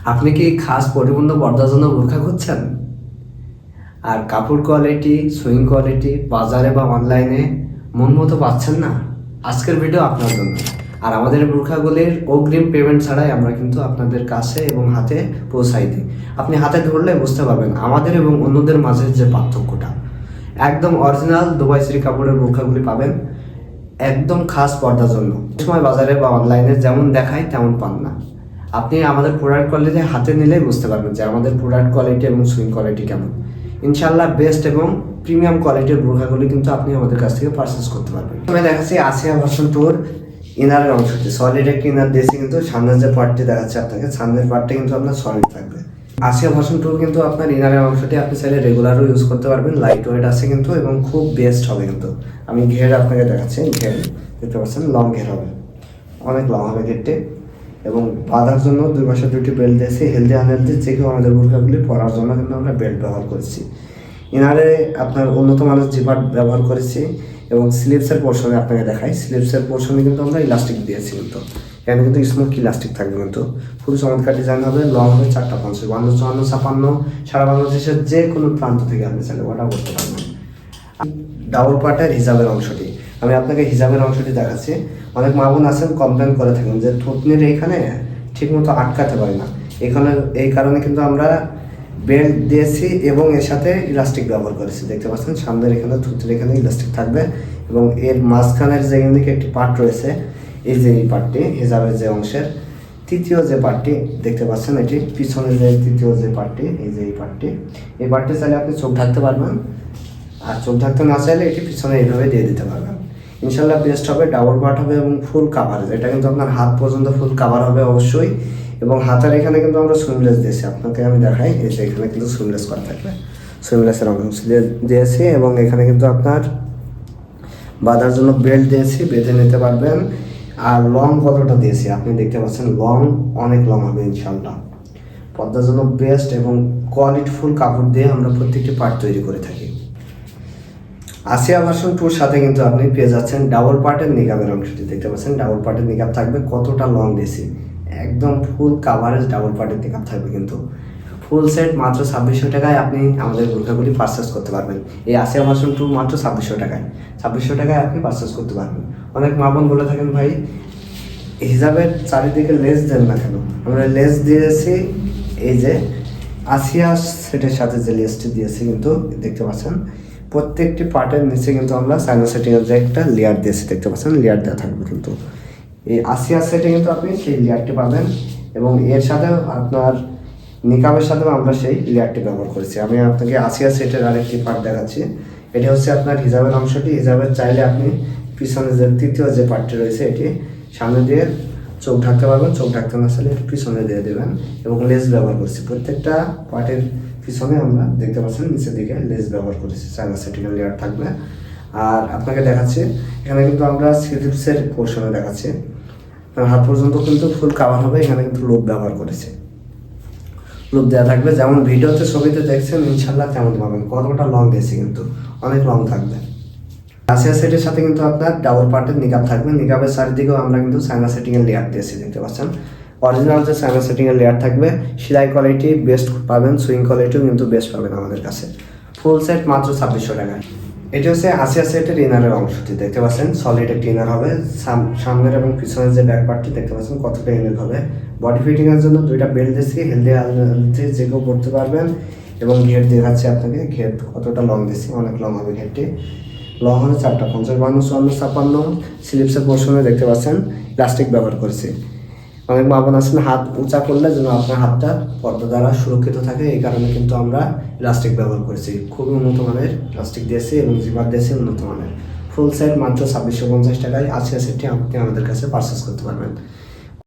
আপনি কি খাস পরিপূর্ণ পর্দার জন্য বোরকা খুঁজছেন? আর কাপড় কোয়ালিটি, সুইং কোয়ালিটি বাজারে বা অনলাইনে মন মতো পাচ্ছেন না? আজকের ভিডিও আপনার জন্য। আর আমাদের বোরকাগুলির অগ্রিম পেমেন্ট ছাড়াই আমরা কিন্তু আপনাদের কাছে এবং হাতে পৌঁছাই দিই। আপনি হাতে ধরলে বুঝতে পারবেন আমাদের এবং অন্যদের মাঝে যে পার্থক্যটা। একদম অরিজিনাল দুবাই শ্রী কাপড়ের বোরকাগুলি পাবেন একদম খাস পর্দার জন্য। সময় বাজারে বা অনলাইনে যেমন দেখায় তেমন পান না। আপনি আমাদের প্রোডাক্ট কোয়ালিটি হাতে নিলেই বুঝতে পারবেন যে আমাদের প্রোডাক্ট কোয়ালিটি এবং সুইং কোয়ালিটি কেমন। ইনশাল্লাহ বেস্ট এবং প্রিমিয়াম কোয়ালিটির বোরকাগুলি কিন্তু আপনি আমাদের কাছ থেকে পারচেস করতে পারবেন। আমি দেখাচ্ছি আসিয়া ভার্সন টুর ইনারের অংশটি সলিড একটি ইনার দিয়েছি, কিন্তু সামনের যে পার্টটি দেখাচ্ছে আপনাকে, সামনের পার্টটা কিন্তু আপনার সলিড থাকবে। আসিয়া ভার্সন টুর কিন্তু আপনার ইনারের অংশটি আপনি চাইলে রেগুলারও ইউজ করতে পারবেন, লাইট ওয়েট আছে কিন্তু এবং খুব বেস্ট হবে কিন্তু। আমি ঘের আপনাকে দেখাচ্ছি, ঘের দেখতে পাচ্ছেন লং ঘের হবে, অনেক লং হবে ঘেরটি। এবং বাঁধার জন্য দুই পাশে দুটি বেল্ট দিয়েছি, হেলদি আনহেলদি যে কেউ আমাদের বোরকাগুলি পরার জন্য কিন্তু আমরা বেল্ট ব্যবহার করেছি। ইনারে আপনার উন্নত মানের জিপার ব্যবহার করেছি এবং স্লিপসের পোর্শনে আপনাকে দেখাই, স্লিপসের পোর্শনে কিন্তু আমরা ইলাস্টিক দিয়েছি কিন্তু এখানে কিন্তু স্মোক ইলাস্টিক থাকবে কিন্তু খুব চমৎকার ডিজাইন হবে। লং হবে 4টা 5 52 54 56 সারা বাংলাদেশের যে কোনো প্রান্ত থেকে আপনি চাইলে অর্ডার করতে পারবেন। ডাবল পার্টের হিজাবের অংশটি আমি আপনাকে হিজাবের অংশটি দেখাচ্ছি। অনেক মা বোন আছেন কমপ্লেন করে থাকেন যে থুতনির এইখানে ঠিকমতো আটকাতে পারি না, এখানে এই কারণে কিন্তু আমরা বেল্ট দিয়েছি এবং এর সাথে ইলাস্টিক ব্যবহার করেছি। দেখতে পাচ্ছেন সামনের এখানে থুতনির এখানে ইলাস্টিক থাকবে এবং এর মাঝখানের যে দিকে একটি পার্ট রয়েছে, এই যে এই পার্টটি হিজাবের যে অংশের তৃতীয় যে পার্টটি দেখতে পাচ্ছেন, এটি পিছনের যে তৃতীয় যে পার্টটি, এই যে এই পার্টটি চাইলে আপনি চোখ ঢাকতে পারবেন, আর চোখ ঢাকতে না চাইলে এটি পিছনে এইভাবে দিয়ে দিতে পারবেন। ইনশাল্লাহ বেস্ট হবে, ডাবল পার্ট হবে এবং ফুল কাভারেজ। এটা কিন্তু আপনার হাত পর্যন্ত ফুল কাভার হবে অবশ্যই। এবং হাতের এখানে কিন্তু আমরা সুইমলেস দিয়েছি, আপনাকে আমি দেখাই, এই যে এখানে কিন্তু সুইমলেস করা থাকবে, সুইমলেসের অংশ দিয়েছি এবং এখানে কিন্তু আপনার বাঁধার জন্য বেল্ট দিয়েছি, বেঁধে নিতে পারবেন। আর লং কতটা দিয়েছি আপনি দেখতে পাচ্ছেন, লং অনেক লং হবে ইনশাল্লাহ। পর্দার জন্য বেস্ট এবং কোয়ালিটিফুল কাপড় দিয়ে আমরা প্রত্যেকটি পার্ট তৈরি করে থাকি। আসিয়া ভার্সন টুর সাথে কিন্তু আপনি পেয়ে যাচ্ছেন ডাবল পার্টের নিকাবের অংশটি দেখতে পাচ্ছেন, ডাবল পার্টের নিকাব থাকবে। কতটা লং দিয়েছি, একদম ফুল কাভারেজ ডাবল পার্টের নিকাব থাকবে কিন্তু ফুল সেট মাত্র 2600 টাকায় আপনি আমাদের বোরকাগুলি পারচেস করতে পারবেন। এই আসিয়া ভার্সন টু মাত্র 2600 টাকায়, 2600 টাকায় আপনি পারচেস করতে পারবেন। অনেক মা বোন বলে থাকেন ভাই হিজাবের চারিদিকে লেস দেন না কেন, আমরা লেস দিয়েছি এই যে আসিয়া সেটের সাথে যে লেসটি দিয়েছি কিন্তু দেখতে পাচ্ছেন প্রত্যেকটি পার্টের নিচে কিন্তু আমরা চায়না সেটিংয়ের যে একটা লেয়ার দিয়েছি দেখতে পাচ্ছেন, লেয়ার দেওয়া থাকবে কিন্তু এই আসিয়া সেটে কিন্তু আপনি সেই লেয়ারটি পাবেন এবং এর সাথেও আপনার নিকাবের সাথেও আমরা সেই লেয়ারটি ব্যবহার করেছি। আমি আপনাকে আসিয়া সেটের আরেকটি পার্ট দেখাচ্ছি। এটি হচ্ছে আপনার হিজাবের অংশটি, হিজাবের চাইলে আপনি পিছনে যে তৃতীয় যে পার্টটি রয়েছে এটি সামনে দিয়ে চোখ ঢাকতে পারবেন, চোখ ঢাকতে না চাইলে একটু পিছনে দিয়ে দেবেন এবং লেস ব্যবহার করছি। প্রত্যেকটা পার্টের পিছনে আমরা দেখতে পাচ্ছেন নিচের দিকে লেস ব্যবহার করেছি, চায়না সেটিংয়ের লেয়ার থাকবে। আর আপনাকে দেখাচ্ছি এখানে কিন্তু আমরা স্লিপসের পোর্শনে দেখাচ্ছি, হাত পর্যন্ত কিন্তু ফুল কাভার হবে, এখানে কিন্তু লুপ ব্যবহার করেছে, লুপ দেওয়া থাকবে যেমন ভিডিওতে ছবিতে দেখছেন ইনশাল্লাহ তেমন পাবেন। কতটা লং দিয়েছি কিন্তু অনেক লং থাকবে। আসিয়া সেটের সাথে কিন্তু আপনার ডাবল পার্টের নিকাব থাকবে, নিকাবের চারিদিকেও আমরা কিন্তু চায়না সেটিংয়ের লেয়ার দিয়েছি দেখতে পাচ্ছেন। অরিজিনাল যে চায়না সেটিংয়ের লেয়ার থাকবে, সেলাই কোয়ালিটি বেস্ট পাবেন, সুইং কোয়ালিটিও কিন্তু বেস্ট পাবেন আমাদের কাছে। ফুল সেট মাত্র 2600 টাকায়। এটি হচ্ছে আসিয়া সেটের ইনারের অংশটি দেখতে পাচ্ছেন, সলিড একটি ইনার হবে। সামনের এবং পিছনের যে ব্যাক পার্টটি দেখতে পাচ্ছেন কতটা ইনার হবে। বডি ফিটিংয়ের জন্য দুইটা বেল্ট দিয়েছি, হেলদি আনহেলদি যে কেউ পড়তে পারবেন। এবং ঘের দেখাচ্ছি আপনাকে, ঘের কতটা লং দিয়েছি, অনেক লং হবে ঘেরটি। লং হবে 4টা 50 52 54 56। স্লিপসের পোর্শনে দেখতে পাচ্ছেন প্লাস্টিক ব্যবহার করেছি। অনেক মা বোন আছেন হাত উঁচা করলে যেন আপনার হাতটা পর্দা দ্বারা সুরক্ষিত থাকে, এই কারণে কিন্তু আমরা প্লাস্টিক ব্যবহার করেছি। খুবই উন্নত মানের প্লাস্টিক দিয়েছি এবং জিপার দিয়েছি উন্নত মানের। ফুল সেট মাত্র 2650 টাকায় আসিয়া সেটটি আপনি আমাদের কাছে পারচেস করতে পারবেন।